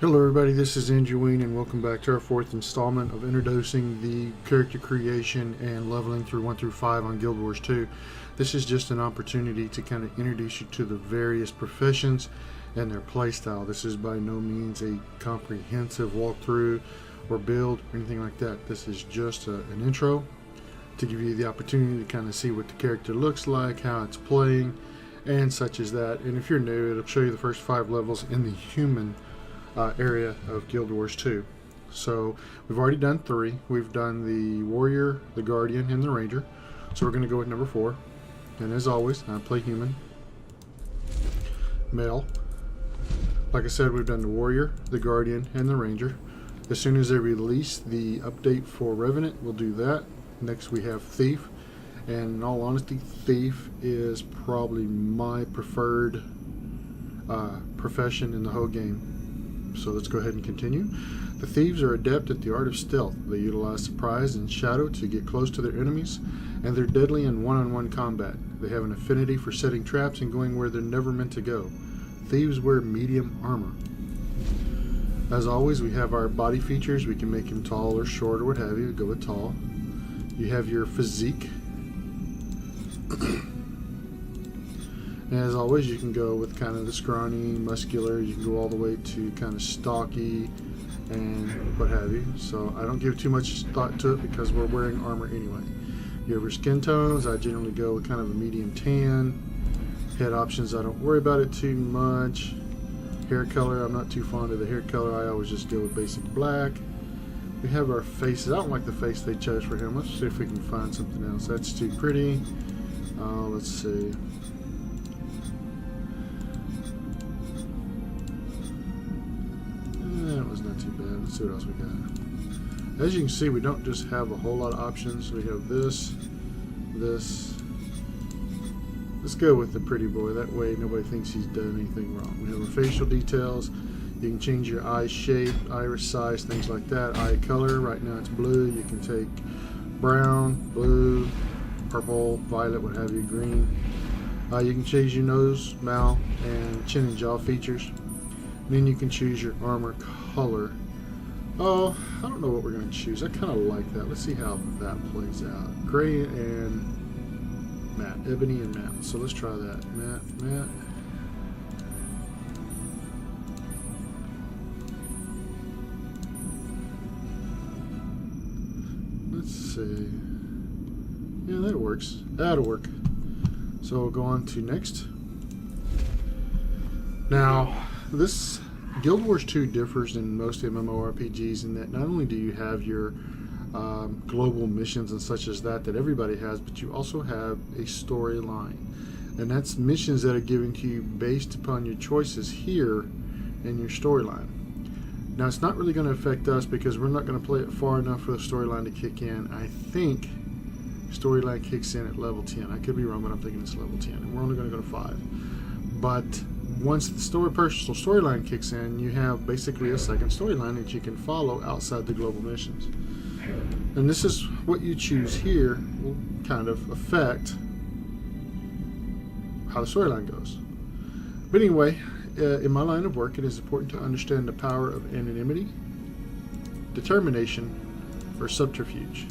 Hello everybody, this is Andrew Wayne and welcome back to our fourth installment of introducing the character creation and leveling through 1 through 5 on Guild Wars 2. This is just an opportunity to kind of introduce you to the various professions and their playstyle. This is by no means a comprehensive walkthrough or build or anything like that. This is just an intro to give you the opportunity to kind of see what the character looks like, how it's playing, and such as that. And if you're new, it'll show you the first 5 levels in the human area of Guild Wars 2. So we've already done 3. We've done the Warrior, the Guardian, and the Ranger. So we're going to go with number 4. And as always, I play human. Male. Like I said, we've done the Warrior, the Guardian, and the Ranger. As soon as they release the update for Revenant, we'll do that. Next we have Thief. And in all honesty, Thief is probably my preferred profession in the whole game. So let's go ahead and continue. The thieves are adept at the art of stealth. They utilize surprise and shadow to get close to their enemies, and they're deadly in one-on-one combat. They have an affinity for setting traps and going where they're never meant to go. Thieves wear medium armor. As always, we have our body features. We can make him tall or short or what have you. Go with tall. You have your physique. And as always, you can go with kind of the scrawny, muscular. You can go all the way to kind of stocky and what have you. So I don't give too much thought to it because we're wearing armor anyway. You have your skin tones. I generally go with kind of a medium tan. Head options, I don't worry about it too much. Hair color, I'm not too fond of the hair color. I always just go with basic black. We have our faces. I don't like the face they chose for him. Let's see if we can find something else. That's too pretty. Let's see. That was not too bad. Let's see what else we got. As you can see, we don't just have a whole lot of options. We have this. Let's go with the pretty boy. That way nobody thinks he's done anything wrong. We have our facial details. You can change your eye shape, iris size, things like that. Eye color. Right now it's blue. You can take brown, blue, purple, violet, what have you, green. You can change your nose, mouth, and chin and jaw features. Then you can choose your armor color. Oh, I don't know what we're going to choose. I kind of like that. Let's see how that plays out. Gray and matte. Ebony and matte. So let's try that. Matte. Let's see. Yeah, that works. That'll work. So we'll go on to next. Now, this Guild Wars 2 differs in most MMORPGs in that not only do you have your global missions and such as that everybody has, but you also have a storyline. And that's missions that are given to you based upon your choices here in your storyline. Now, it's not really going to affect us because we're not going to play it far enough for the storyline to kick in. I think storyline kicks in at level 10. I could be wrong, but I'm thinking it's level 10. And we're only going to go to 5. But once the personal storyline kicks in, you have basically a second storyline that you can follow outside the global missions. And this is what you choose here will kind of affect how the storyline goes. But anyway, in my line of work, it is important to understand the power of anonymity, determination, or subterfuge.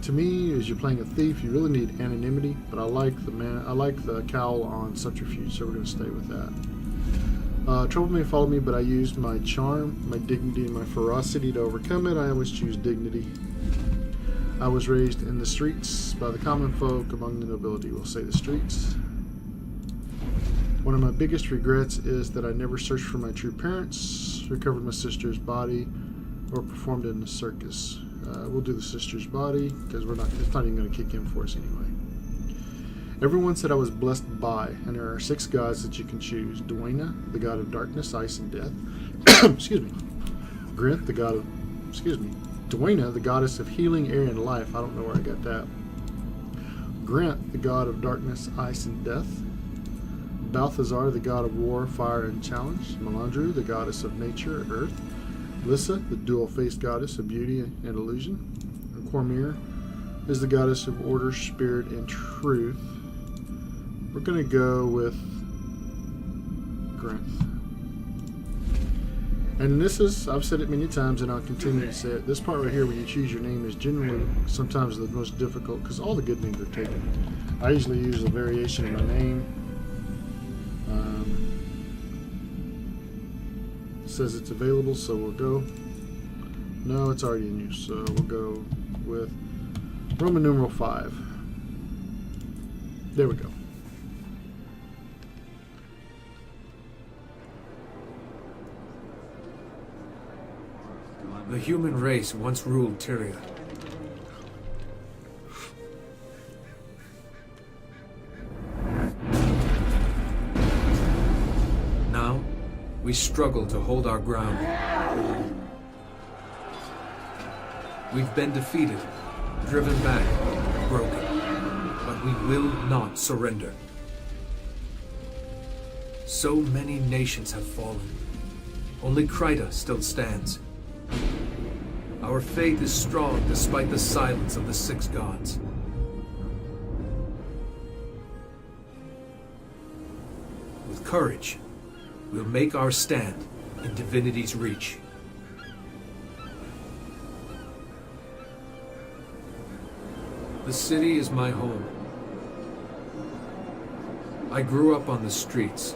To me, as you're playing a thief, you really need anonymity, but I like the cowl on subterfuge, so we're going to stay with that. Trouble may follow me, but I used my charm, my dignity, and my ferocity to overcome it. I always choose dignity. I was raised in the streets by the common folk among the nobility. We'll say the streets. One of my biggest regrets is that I never searched for my true parents, recovered my sister's body, or performed in the circus. We'll do the sister's body because it's not even going to kick in for us anyway. Everyone said I was blessed by, and there are 6 gods that you can choose. Duena, the god of darkness, ice, and death. Excuse me. Grinth, the god of, Duena, the goddess of healing, air, and life. I don't know where I got that. Grinth, the god of darkness, ice, and death. Balthazar, the god of war, fire, and challenge. Melandru, the goddess of nature, earth. Lissa, the dual-faced goddess of beauty and illusion. And Cormir is the goddess of order, spirit, and truth. We're going to go with Grinth. And this is, I've said it many times and I'll continue to say it, this part right here where you choose your name is generally sometimes the most difficult because all the good names are taken. I usually use a variation of my name. It says it's available, so we'll go. No, it's already in use, so we'll go with Roman numeral 5. There we go. The human race once ruled Tyria. Now, we struggle to hold our ground. We've been defeated, driven back, broken. But we will not surrender. So many nations have fallen. Only Krita still stands. Our faith is strong despite the silence of the 6 gods. With courage, we'll make our stand in divinity's reach. The city is my home. I grew up on the streets.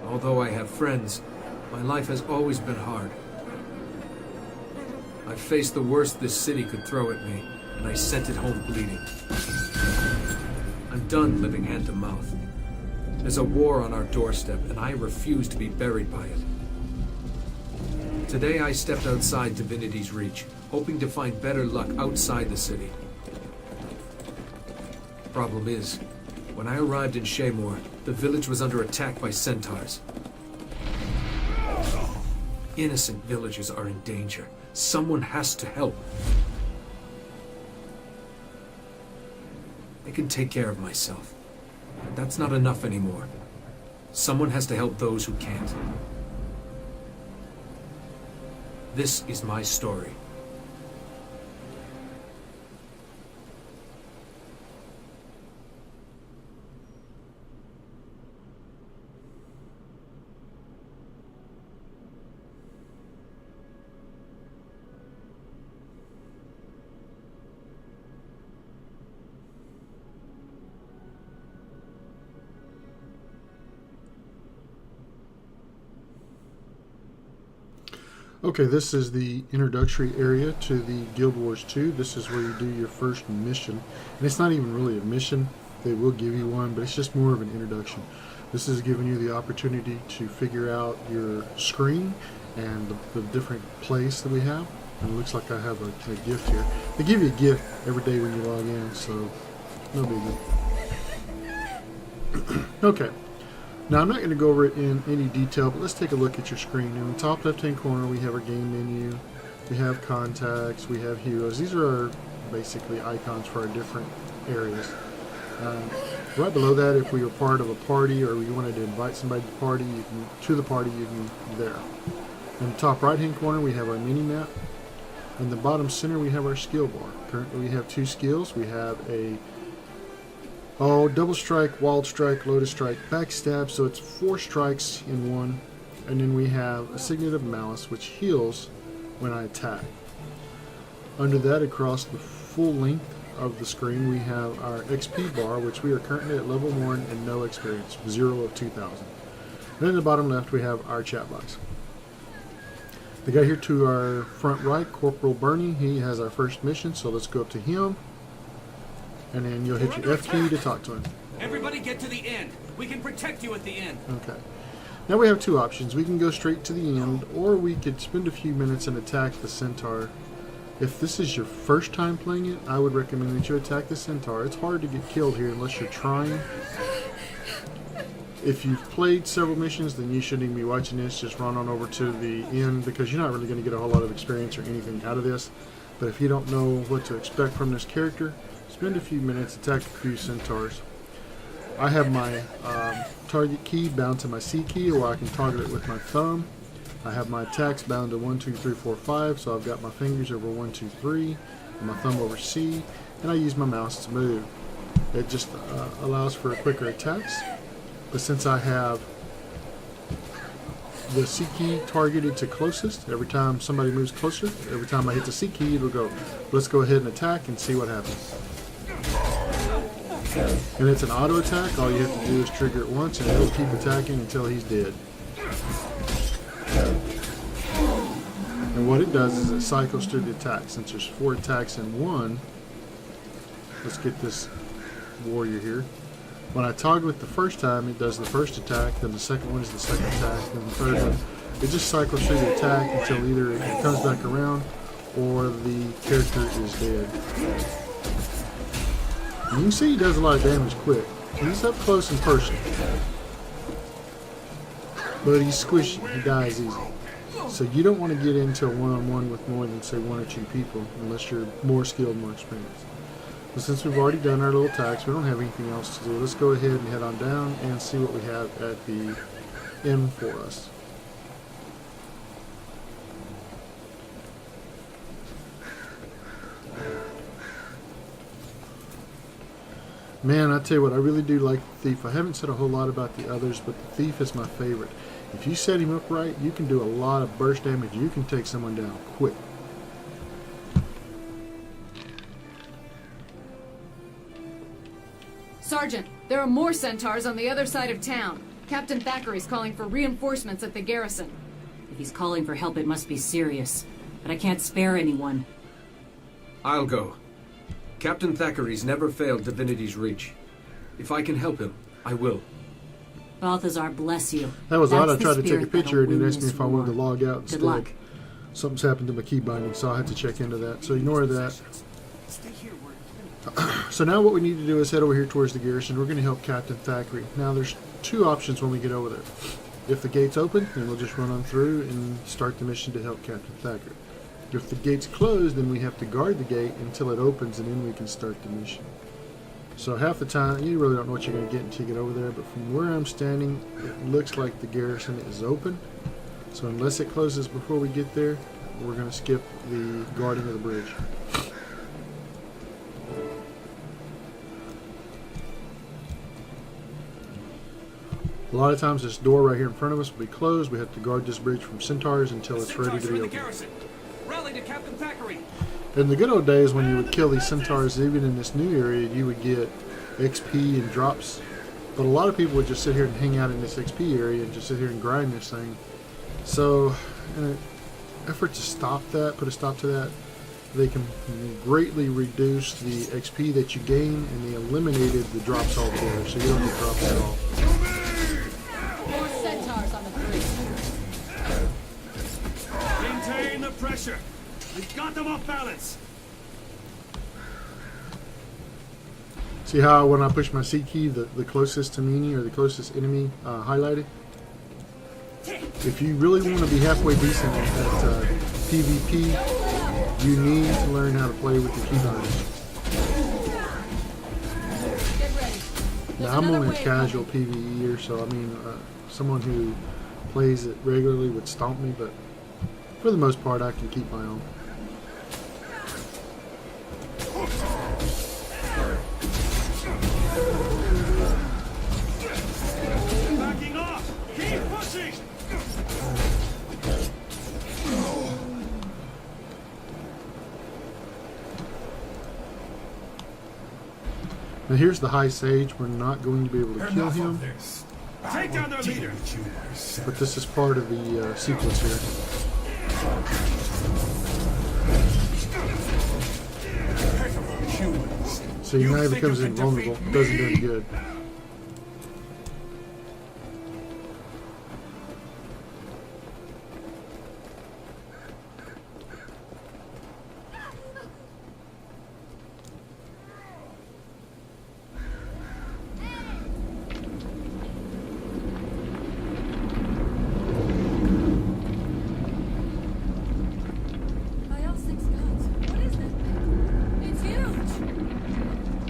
Although I have friends, my life has always been hard. I faced the worst this city could throw at me, and I sent it home bleeding. I'm done living hand to mouth. There's a war on our doorstep, and I refuse to be buried by it. Today I stepped outside divinity's reach, hoping to find better luck outside the city. Problem is, when I arrived in Shaemore, the village was under attack by centaurs. Innocent villagers are in danger. Someone has to help. I can take care of myself. But that's not enough anymore. Someone has to help those who can't. This is my story. Okay, this is the introductory area to the Guildwars 2. This is where you do your first mission. And it's not even really a mission. They will give you one, but it's just more of an introduction. This is giving you the opportunity to figure out your screen and the different plays that we have. And it looks like I have a gift here. They give you a gift every day when you log in, so no biggie. Okay. Now, I'm not going to go over it in any detail, but let's take a look at your screen. In the top left-hand corner, we have our game menu. We have contacts. We have heroes. These are our basically icons for our different areas. Right below that, if we were part of a party or we wanted to invite somebody to the party, you can there. In the top right-hand corner, we have our mini-map. In the bottom center, we have our skill bar. Currently, we have 2 skills. We have a double strike, wild strike, lotus strike, backstab, so it's 4 strikes in one. And then we have a signet of malice, which heals when I attack. Under that, across the full length of the screen, we have our XP bar, which we are currently at level 1 and no experience, 0 of 2,000. Then in the bottom left, we have our chat box. The guy here to our front right, Corporal Bernie, he has our first mission, so let's go up to him. And then you'll hit your F key to talk to him. Everybody get to the end. We can protect you at the end. Okay. Now we have 2 options. We can go straight to the end, or we could spend a few minutes and attack the centaur. If this is your first time playing it, I would recommend that you attack the centaur. It's hard to get killed here unless you're trying. If you've played several missions, then you shouldn't even be watching this. Just run on over to the end because you're not really going to get a whole lot of experience or anything out of this. But if you don't know what to expect from this character, spend a few minutes, attack a few centaurs. I have my target key bound to my C key, or I can target it with my thumb. I have my attacks bound to 1, 2, 3, 4, 5, so I've got my fingers over 1, 2, 3, and my thumb over C, and I use my mouse to move. It just allows for quicker attacks, but since I have the C key targeted to closest. Every time somebody moves closer, every time I hit the C key, it'll go, let's go ahead and attack and see what happens. And it's an auto attack. All you have to do is trigger it once and it'll keep attacking until he's dead. And what it does is it cycles through the attack. Since there's 4 attacks in one, let's get this warrior here. When I toggle it the first time, it does the first attack, then the second one is the second attack, then the third one. It just cycles through the attack until either it comes back around or the character is dead. And you can see he does a lot of damage quick. He's up close and personal. But he's squishy, he dies easy. So you don't want to get into a one-on-one with more than, say, 1 or 2 people unless you're more skilled, more experienced. But since we've already done our little attacks, we don't have anything else to do. Let's go ahead and head on down and see what we have at the inn for us. Man, I tell you what, I really do like the Thief. I haven't said a whole lot about the others, but the Thief is my favorite. If you set him up right, you can do a lot of burst damage. You can take someone down quick. Sergeant, there are more centaurs on the other side of town. Captain Thackeray's calling for reinforcements at the garrison. If he's calling for help, it must be serious. But I can't spare anyone. I'll go. Captain Thackeray's never failed Divinity's Reach. If I can help him, I will. Balthazar, bless you. That was odd. I That's the tried to take a spirit picture that'll and it win asked me this if I wanted to war. log out Good instead. luck. Something's happened to my key binding, so I had to check into that. So ignore that. So now what we need to do is head over here towards the garrison. We're going to help Captain Thackeray. Now there's 2 options when we get over there. If the gate's open, then we'll just run on through and start the mission to help Captain Thackeray. If the gate's closed, then we have to guard the gate until it opens and then we can start the mission. So half the time, you really don't know what you're going to get until you get over there, but from where I'm standing, it looks like the garrison is open. So unless it closes before we get there, we're going to skip the guarding of the bridge. A lot of times this door right here in front of us will be closed. We have to guard this bridge from centaurs until it's ready to be opened. Rally to Captain Thackeray. In the good old days when you would kill these centaurs, even in this new area, you would get XP and drops. But a lot of people would just sit here and hang out in this XP area and just sit here and grind this thing. So in an effort to stop that, put a stop to that, they can greatly reduce the XP that you gain, and they eliminated the drops altogether, so you don't get drops at all. More centaurs on the bridge. Maintain the pressure. We've got them off balance. See how when I push my C key, the closest to me or the closest enemy highlighted? If you really want to be halfway decent at PvP, you need to learn how to play with the keybinding. Get ready. Now I'm only a casual PvEer, so I mean, someone who plays it regularly would stomp me, but for the most part I can keep my own. Backing off. Keep pushing. Now here's the High Sage. We're not going to be able to kill him, Take down their leader. but this is part of the sequence here. So he now becomes invulnerable. Doesn't do any good. My L6 guns. What is this thing? It's huge.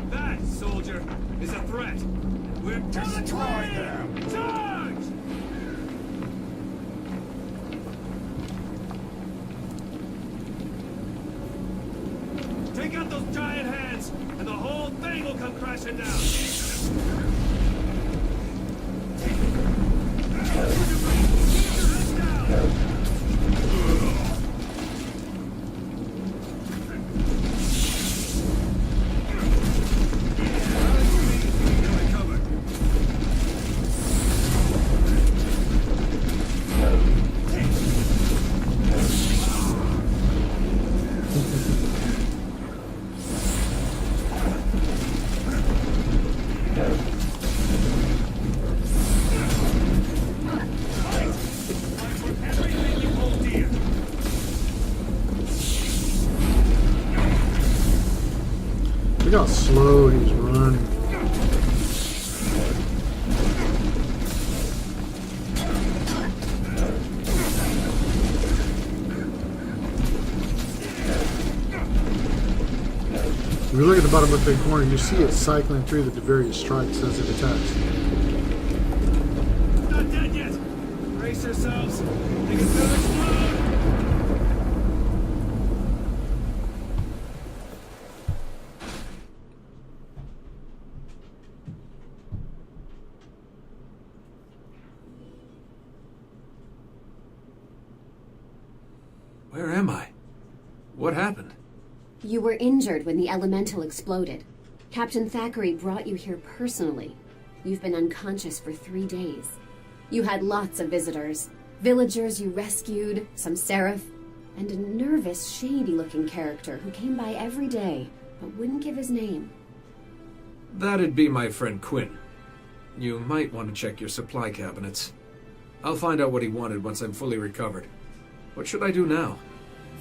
That, soldier, is a threat. We're destroying them. Charge! Take out those giant hands, and the whole thing will come crashing down. Look how slow he's running. If you look at the bottom left-hand corner, you see it cycling through the various strikes as it attacks. Not dead yet. Brace yourselves. Take it through explode. Where am I? What happened? You were injured when the elemental exploded. Captain Thackeray brought you here personally. You've been unconscious for 3 days. You had lots of visitors. Villagers you rescued, some seraph, and a nervous, shady-looking character who came by every day, but wouldn't give his name. That'd be my friend Quinn. You might want to check your supply cabinets. I'll find out what he wanted once I'm fully recovered. What should I do now?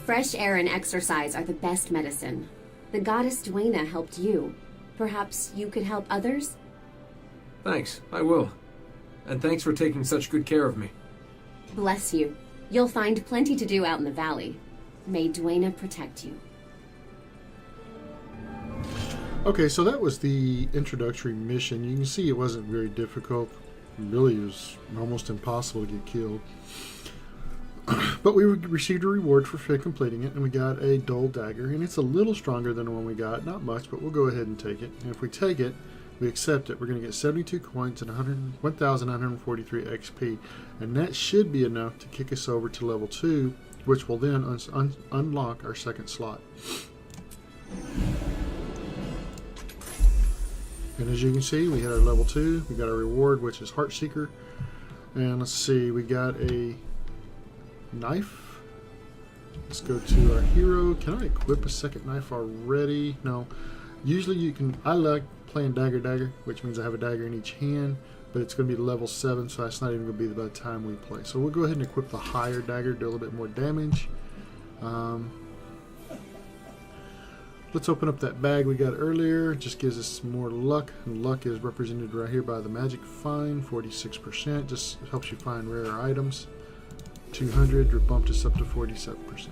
Fresh air and exercise are the best medicine. The goddess Duena helped you. Perhaps you could help others? Thanks, I will. And thanks for taking such good care of me. Bless you. You'll find plenty to do out in the valley. May Duena protect you. Okay, so that was the introductory mission. You can see it wasn't very difficult. Really, it was almost impossible to get killed. But we received a reward for completing it, and we got a dull dagger, and it's a little stronger than the one we got. Not much, but we'll go ahead and take it. And if we take it, we accept it, we're going to get 72 coins and 1,943 XP. And that should be enough to kick us over to level 2, which will then unlock our second slot. And as you can see, we hit our level 2. We got our reward, which is Heartseeker. And let's see, we got a knife. Let's go to our hero. Can I equip a second knife already? No. Usually you can. I like playing dagger, which means I have a dagger in each hand, but it's going to be level 7, so that's not even going to be by the time we play. So we'll go ahead and equip the higher dagger, do a little bit more damage. Let's open up that bag we got earlier. It just gives us some more luck, and luck is represented right here by the magic find, 46%. Just helps you find rare items. 200 bumped us up to 47%.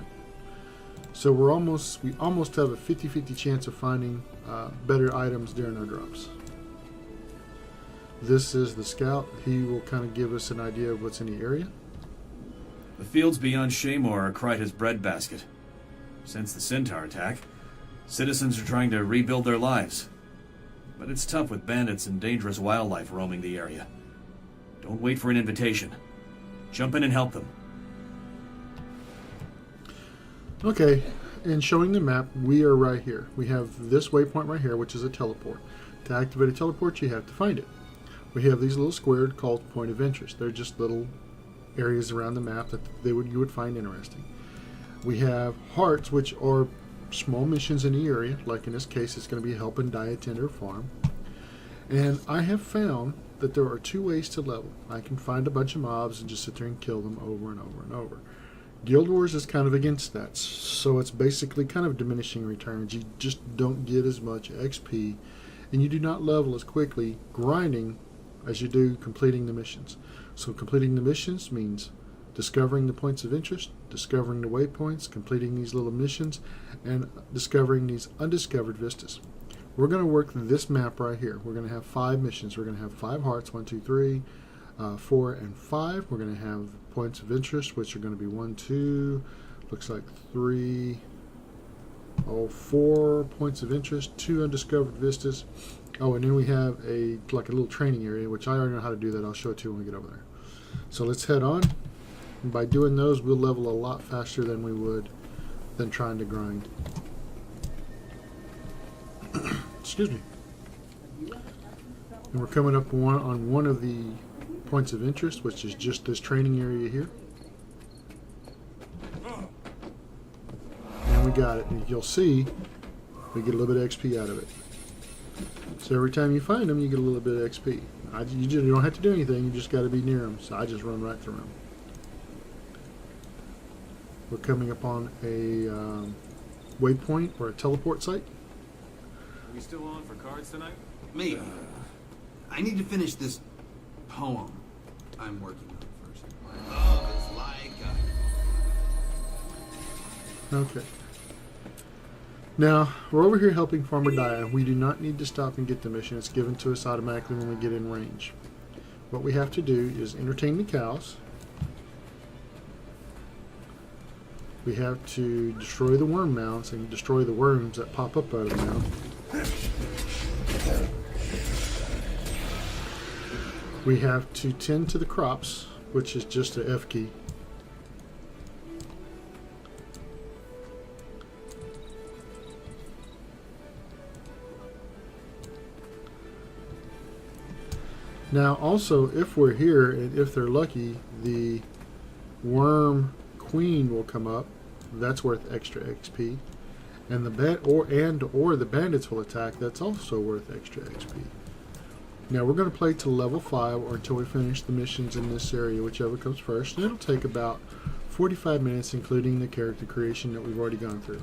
So we almost have a 50-50 chance of finding better items during our drops. This is the scout. He will kind of give us an idea of what's in the area. The fields beyond Shaymore are Kryta's breadbasket. Since the Centaur attack, citizens are trying to rebuild their lives. But it's tough with bandits and dangerous wildlife roaming the area. Don't wait for an invitation. Jump in and help them. Okay, and showing the map, we are right here. We have this waypoint right here, which is a teleport. To activate a teleport, you have to find it. We have these little squared called point of interest. They're just little areas around the map that you would find interesting. We have hearts, which are small missions in the area. Like in this case, it's going to be helping Diatender farm. And I have found that there are 2 ways to level. I can find a bunch of mobs and just sit there and kill them over and over and over. Guildwars is kind of against that, so it's basically kind of diminishing returns. You just don't get as much XP, and you do not level as quickly grinding as you do completing the missions. So completing the missions means discovering the points of interest, discovering the waypoints, completing these little missions, and discovering these undiscovered vistas. We're going to work this map right here. We're going to have 5 missions. We're going to have 5 hearts, 1, 2, 3, 4, and 5. We're going to have points of interest, which are going to be 1, 2, looks like 3, 4 points of interest, 2 undiscovered vistas. Oh, and then we have a little training area, which I already know how to do that. I'll show it to you when we get over there. So let's head on. And by doing those, we'll level a lot faster than we would than trying to grind. Excuse me. And we're coming up on one of the points of interest, which is just this training area here. And we got it. And you'll see we get a little bit of XP out of it. So every time you find them, you get a little bit of XP. You don't have to do anything. You just got to be near them. So I just run right through them. We're coming up on a waypoint or a teleport site. Are we still on for cards tonight? Maybe. I need to finish this poem I'm working on first. Love is like a... Okay. Now, we're over here helping Farmer Dia. We do not need to stop and get the mission. It's given to us automatically when we get in range. What we have to do is entertain the cows. We have to destroy the worm mounds and destroy the worms that pop up out of the mound. We have to tend to the crops, which is just a F key. Now also, if we're here and if they're lucky, the worm queen will come up. That's worth extra XP. And the bandits will attack. That's also worth extra XP. Now we're going to play to level 5 or until we finish the missions in this area, whichever comes first. And it'll take about 45 minutes, including the character creation that we've already gone through.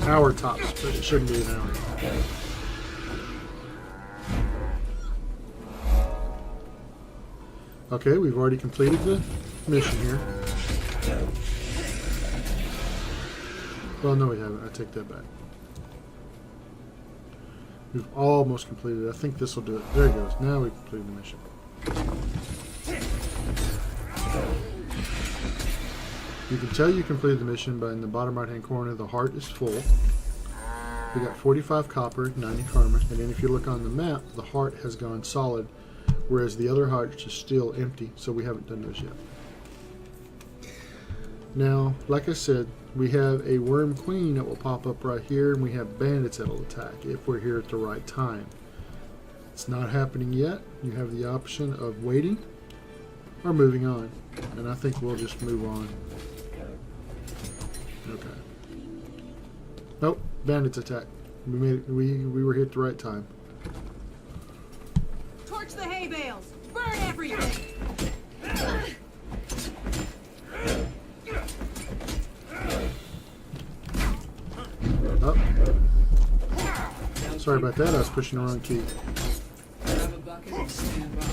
Hour tops, but it shouldn't be an hour. Okay, we've already completed the mission here. Well, no we haven't. I take that back. We've almost completed it. I think this will do it. There it goes. Now we've completed the mission. You can tell you completed the mission by in the bottom right hand corner the heart is full. We got 45 copper, 90 karma, and then if you look on the map, the heart has gone solid, whereas the other hearts are still empty, so we haven't done those yet. Now, like I said, we have a worm queen that will pop up right here, and we have bandits that will attack if we're here at the right time. It's not happening yet. You have the option of waiting or moving on, and I think we'll just move on. Okay. Nope, bandits attack. We made it. We were here at the right time. Torch the hay bales! Burn everything! Oh. Sorry about that, I was pushing the wrong key. Grab a bucket and stand by.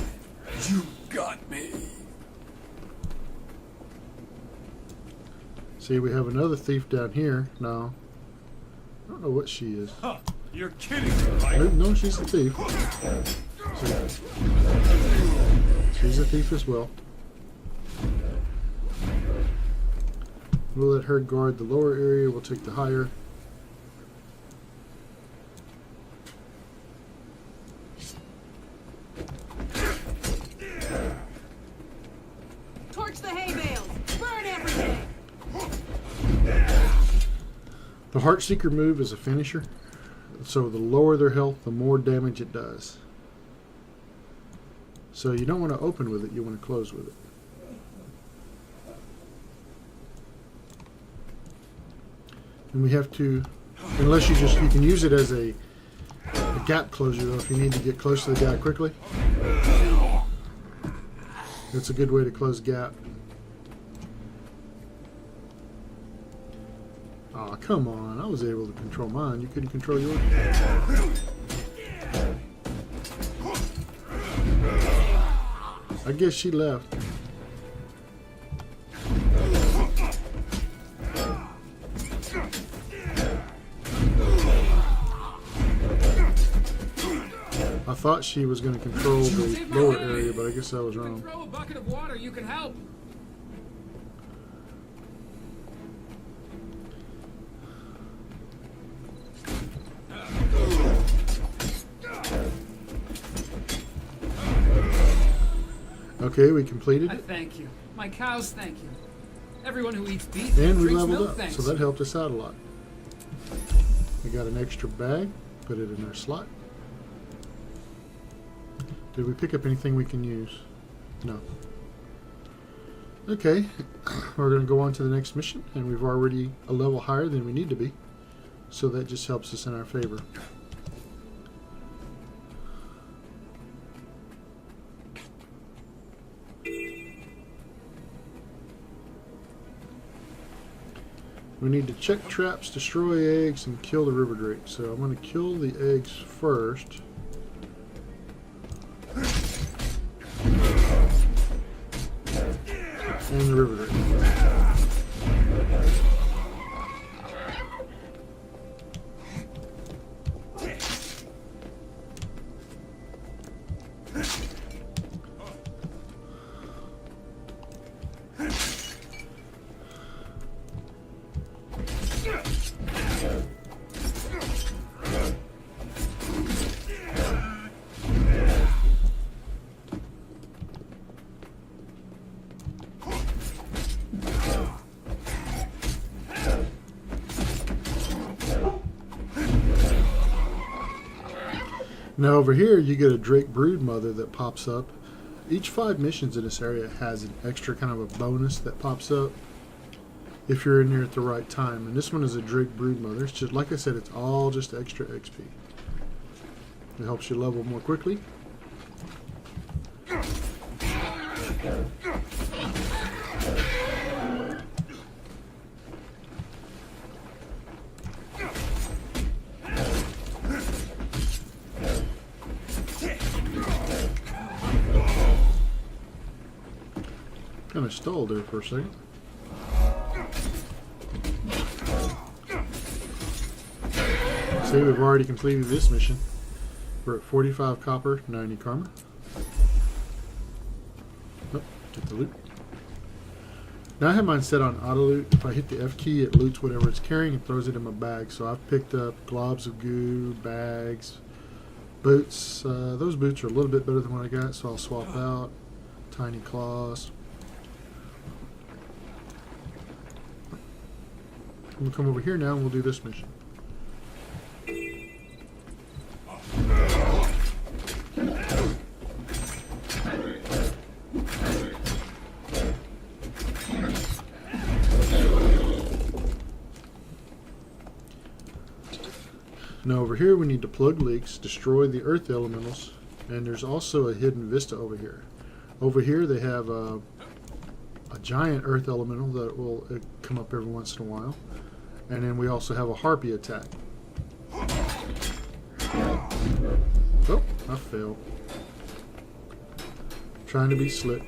You got me. See, we have another thief down here. No. I don't know what she is. Huh. You're kidding me, right? No, she's a thief. See. She's a thief as well. We'll let her guard the lower area. We'll take the higher. Torch the hay bales! Burn everything! The Heartseeker move is a finisher. So the lower their health, the more damage it does. So you don't want to open with it, you want to close with it. And we have to, unless you can use it as a gap closure though, if you need to get close to the guy quickly. That's a good way to close the gap. Aw, come on. I was able to control mine. You couldn't control yours? I guess she left. I thought she was going to control the lower area, but I guess I was wrong. Throw a bucket of water, you can help. Okay, we completed I it. thank you. My cows thank you. Everyone who eats beef And we drinks leveled milk up, thanks so that helped us out a lot. We got an extra bag, put it in our slot. Did we pick up anything we can use? No. Okay, we're going to go on to the next mission, and we've already a level higher than we need to be, so that just helps us in our favor. We need to check traps, destroy eggs, and kill the river drake. So I'm going to kill the eggs first. And the river drake. Now over here you get a drake brood mother that pops up. Each 5 missions in this area has an extra kind of a bonus that pops up if you're in here at the right time. And this one is a drake brood mother. It's just, like I said, it's all just extra XP. It helps you level more quickly. Kind of stalled there for a second. See, we've already completed this mission. We're at 45 copper, 90 karma. Oh, get the loot. Now I have mine set on auto loot. If I hit the F key, it loots whatever it's carrying and throws it in my bag. So I've picked up globs of goo, bags, boots. Those boots are a little bit better than what I got, so I'll swap out. Tiny claws. We'll come over here now and we'll do this mission. Now over here we need to plug leaks, destroy the earth elementals, and there's also a hidden vista over here. Over here they have a giant earth elemental that will come up every once in a while. And then we also have a harpy attack. Oh, I failed. Trying to be slick.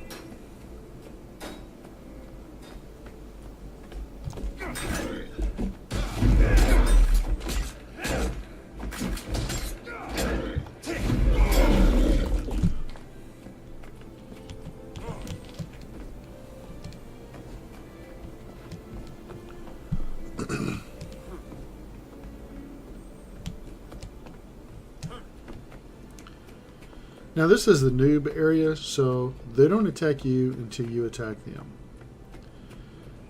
Now this is the noob area, so they don't attack you until you attack them.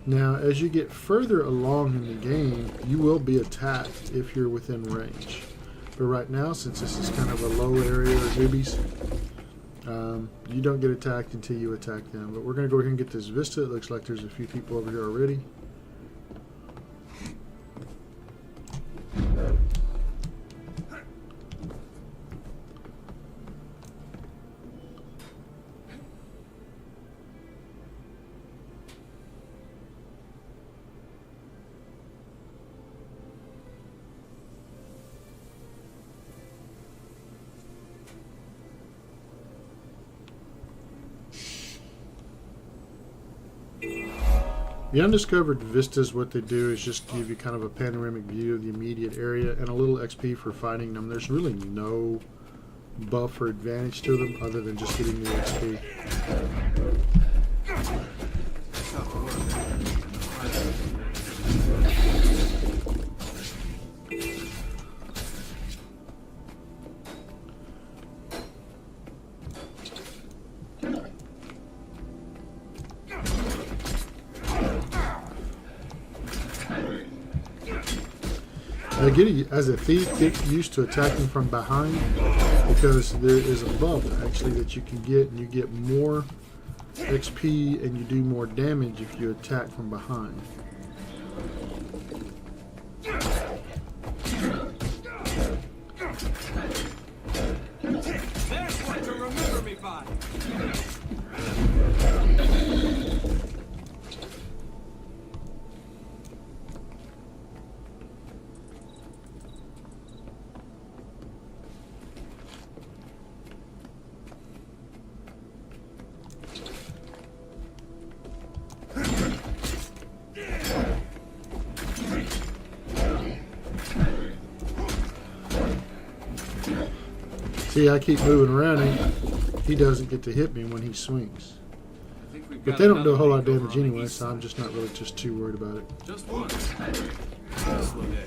Now as you get further along in the game, you will be attacked if you're within range. But right now, since this is kind of a low area of newbies, you don't get attacked until you attack them. But we're going to go ahead and get this vista. It looks like there's a few people over here already. The undiscovered vistas, what they do is just give you kind of a panoramic view of the immediate area and a little XP for fighting them. There's really no buff or advantage to them other than just getting the XP. As a thief, get used to attacking from behind, because there is a buff actually that you can get, and you get more XP and you do more damage if you attack from behind. There's one to remember me by. See, I keep moving around him. He doesn't get to hit me when he swings. I think we've But got they don't do a another whole lot of makeover damage on the anyway, east so I'm side. just not really just too worried about it. Just one. Slow day.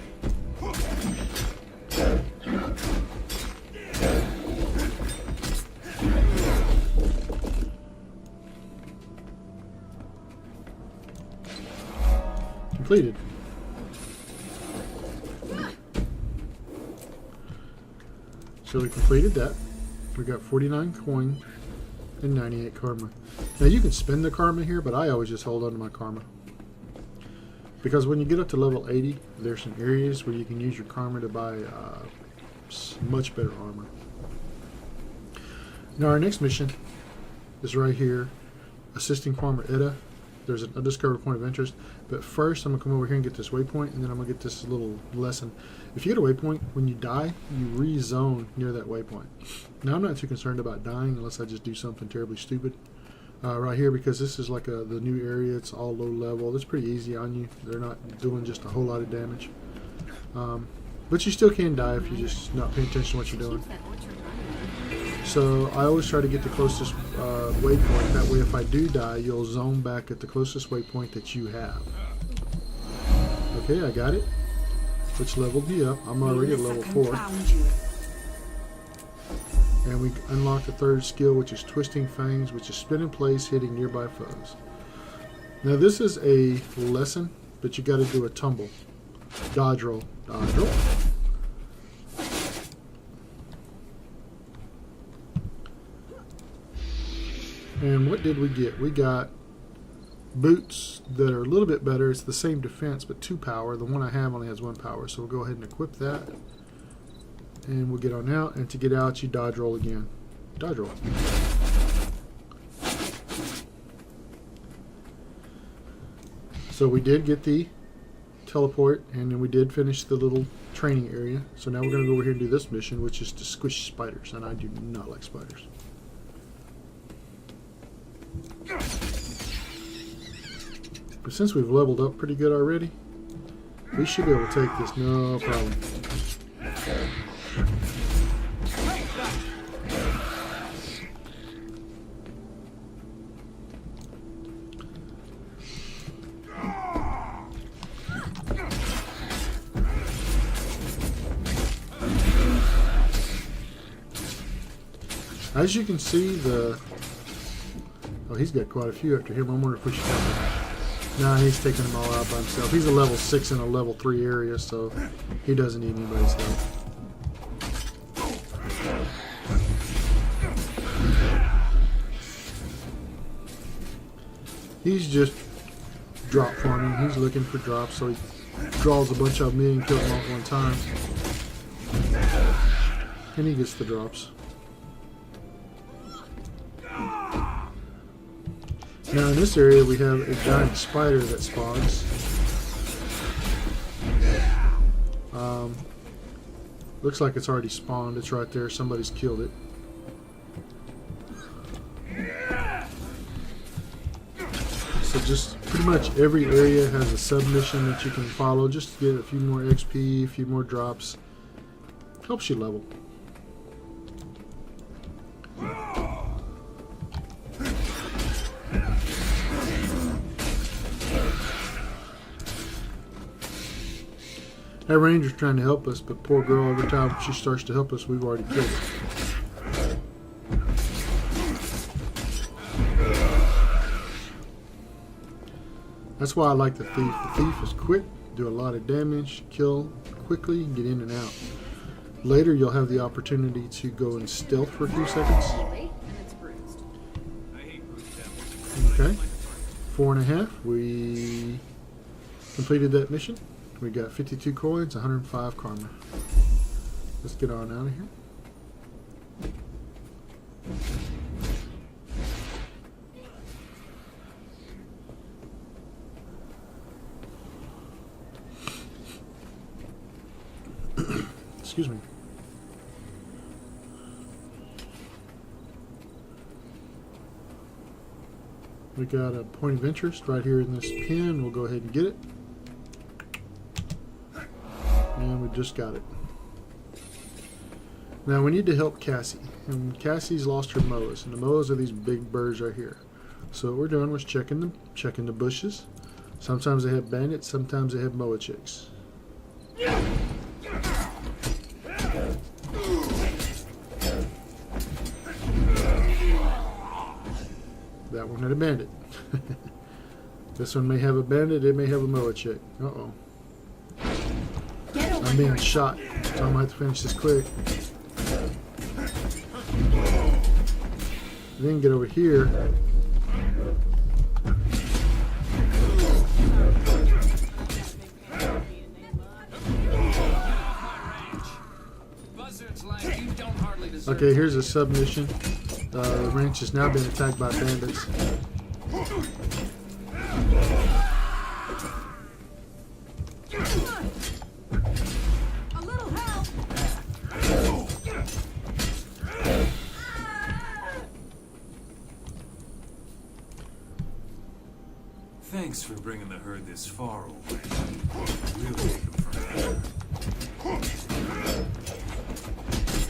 Completed. So we completed that. We got 49 coin and 98 karma. Now you can spend the karma here, but I always just hold on to my karma. Because when you get up to level 80, there's some areas where you can use your karma to buy much better armor. Now our next mission is right here, assisting Farmer Etta. There's an undiscovered point of interest, but first I'm gonna come over here and get this waypoint, and then I'm gonna get this little lesson. If you get a waypoint, when you die, you rezone near that waypoint. Now I'm not too concerned about dying unless I just do something terribly stupid. Right here, because this is like the new area. It's all low level. It's pretty easy on you. They're not doing just a whole lot of damage. But you still can die if you're just not paying attention to what you're doing. So I always try to get the closest waypoint. That way if I do die, you'll zone back at the closest waypoint that you have. Okay, I got it. Which leveled me up. I'm already at level 4. And we unlock the third skill, which is Twisting Fangs, which is spin in place, hitting nearby foes. Now this is a lesson, but you got to do a tumble. Dodge roll. Dodge roll. And what did we get? We got boots that are a little bit better. It's the same defense, but 2 power. The one I have only has 1 power, so we'll go ahead and equip that. And we'll get on out, and to get out, you dodge roll again. Dodge roll. So we did get the teleport, and then we did finish the little training area. So now we're going to go over here and do this mission, which is to squish spiders, and I do not like spiders. But since we've leveled up pretty good already, we should be able to take this no problem. As you can see, oh, he's got quite a few after him. I wonder if we should help him. Nah, he's taking them all out by himself. He's a level 6 in a level 3 area, so he doesn't need anybody's help. He's just drop farming. He's looking for drops, so he draws a bunch of them in and kills them all at one time. And he gets the drops. Now in this area we have a giant spider that spawns. Looks like it's already spawned. It's right there. Somebody's killed it. So just pretty much every area has a submission that you can follow just to get a few more XP, a few more drops. Helps you level. That ranger's trying to help us, but poor girl, every time she starts to help us, we've already killed her. That's why I like the thief. The thief is quick, do a lot of damage, kill quickly, get in and out. Later, you'll have the opportunity to go in stealth for a few seconds. Okay, 4.5. We completed that mission. We got 52 coins, 105 karma. Let's get on out of here. Excuse me. We got a point of interest right here in this pin. We'll go ahead and get it. And we just got it. Now we need to help Cassie. And Cassie's lost her moas, and the moas are these big birds right here. So what we're doing was checking the bushes. Sometimes they have bandits, sometimes they have moa chicks. That one had a bandit. This one may have a bandit, it may have a moa chick. Uh-oh. I'm being shot, so I'm going to have to finish this quick. Then get over here. Okay, here's a submission. The ranch has now been attacked by bandits. A little help. Thanks for bringing the herd this far away. Really take them for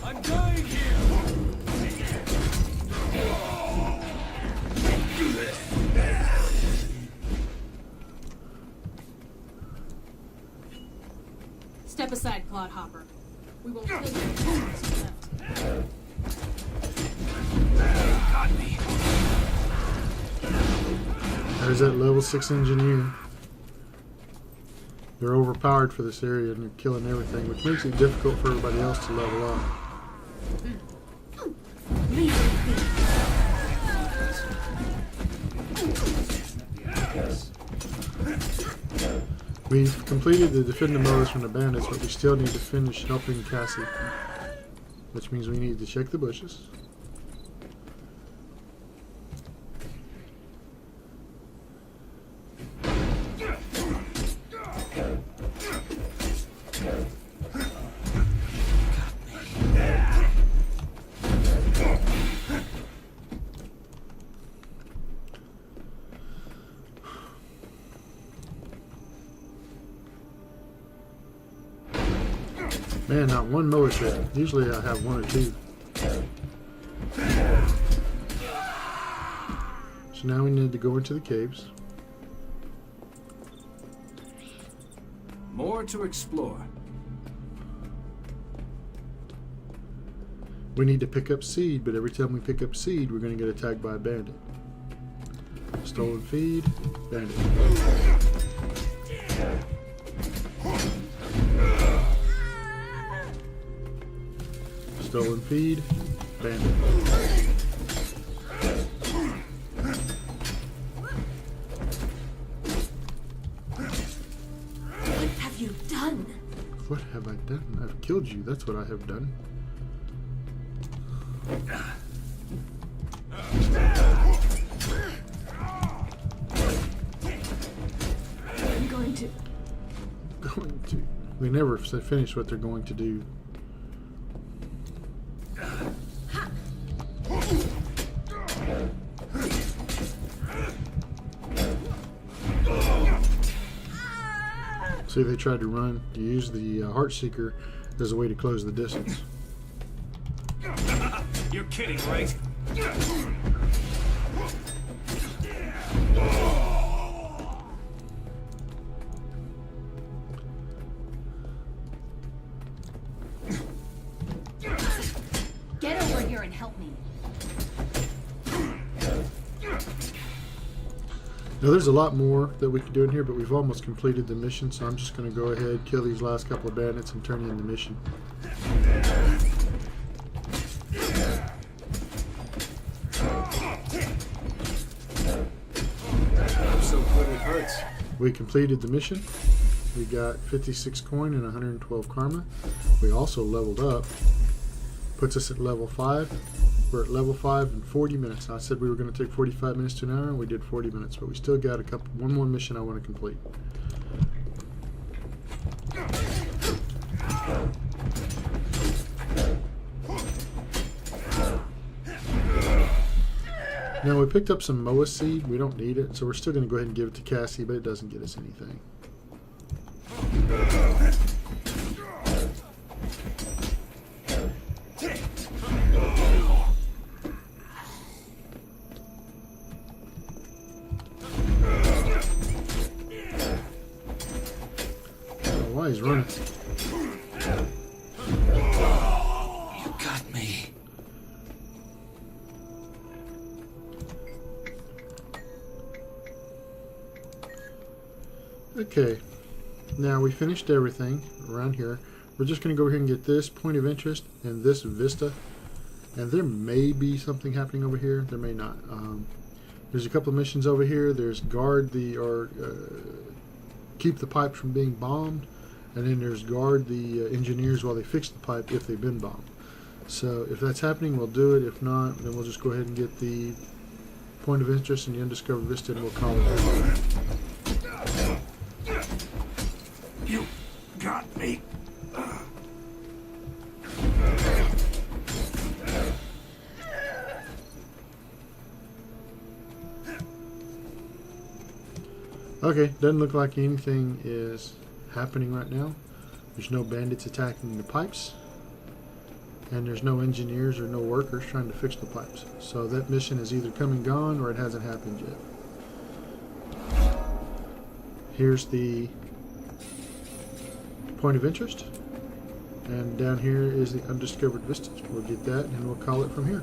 I'm dying here! Step aside, Clodhopper. We won't kill you if you left. Got me. There's that level 6 engineer. They're overpowered for this area and they're killing everything, which makes it difficult for everybody else to level up. We've completed the defend the moas from the bandits, but we still need to finish helping Cassie, which means we need to check the bushes. Man, not one mower trick. Usually I have one or two. So now we need to go into the caves. More to explore. We need to pick up seed, but every time we pick up seed, we're going to get attacked by a bandit. Stolen feed, bandit. Stolen feed, bandit. What have you done? What have I done? I've killed you. That's what I have done. I'm going to... They never finish what they're going to do. See, they tried to run. You use the Heartseeker as a way to close the distance. You're kidding, right? Get over here and help me. Now there's a lot more that we can do in here, but we've almost completed the mission, so I'm just going to go ahead, kill these last couple of bandits, and turn in the mission. I'm so good it hurts. We completed the mission. We got 56 coin and 112 karma. We also leveled up. Puts us at level 5. We're at level 5 in 40 minutes. I said we were going to take 45 minutes to an hour, and we did 40 minutes, but we still got one more mission I want to complete. Now we picked up some Moa seed. We don't need it, so we're still going to go ahead and give it to Cassie, but it doesn't get us anything. why he's running. You got me. Okay, now we finished everything around here. We're just going to go here and get this point of interest and this vista. And there may be something happening over here. There may not. There's a couple of missions over here. There's guard the, or keep the pipes from being bombed. And then there's guard the engineers while they fix the pipe if they've been bombed. So if that's happening, we'll do it. If not, then we'll just go ahead and get the point of interest and the undiscovered vista, and we'll call it. You got me. Okay, doesn't look like anything is happening right now. There's no bandits attacking the pipes, and there's no engineers or no workers trying to fix the pipes. So that mission is either come and gone or it hasn't happened yet. Here's the point of interest, and down here is the undiscovered vista. We'll get that and we'll call it from here.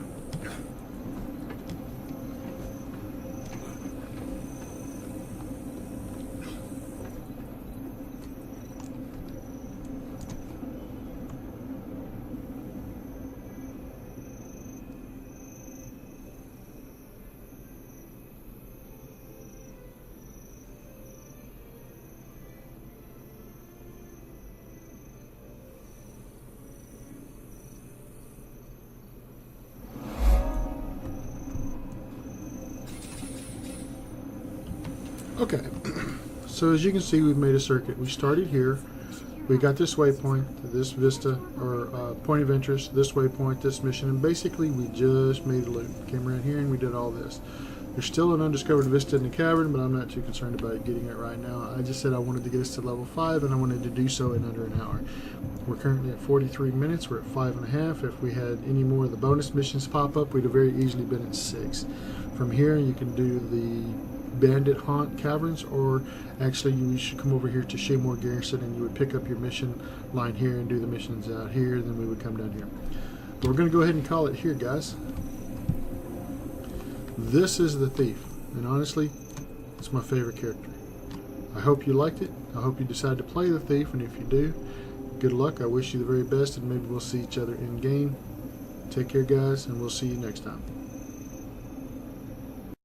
Okay, so as you can see, we've made a circuit. We started here. We got this waypoint, this vista, or point of interest, this waypoint, this mission, and basically we just made a loop. Came around here and we did all this. There's still an undiscovered vista in the cavern, but I'm not too concerned about getting it right now. I just said I wanted to get us to level 5, and I wanted to do so in under an hour. We're currently at 43 minutes. We're at 5.5. If we had any more of the bonus missions pop up, we'd have very easily been at 6. From here, you can do the bandit haunt caverns, or actually you should come over here to Shaymore Garrison and you would pick up your mission line here and do the missions out here, and then we would come down here. But we're going to go ahead and call it here, guys. This is the thief, and honestly, it's my favorite character. I hope you liked it. I hope you decide to play the thief, and if you do, good luck. I wish you the very best, and maybe we'll see each other in game. Take care, guys, and we'll see you next time.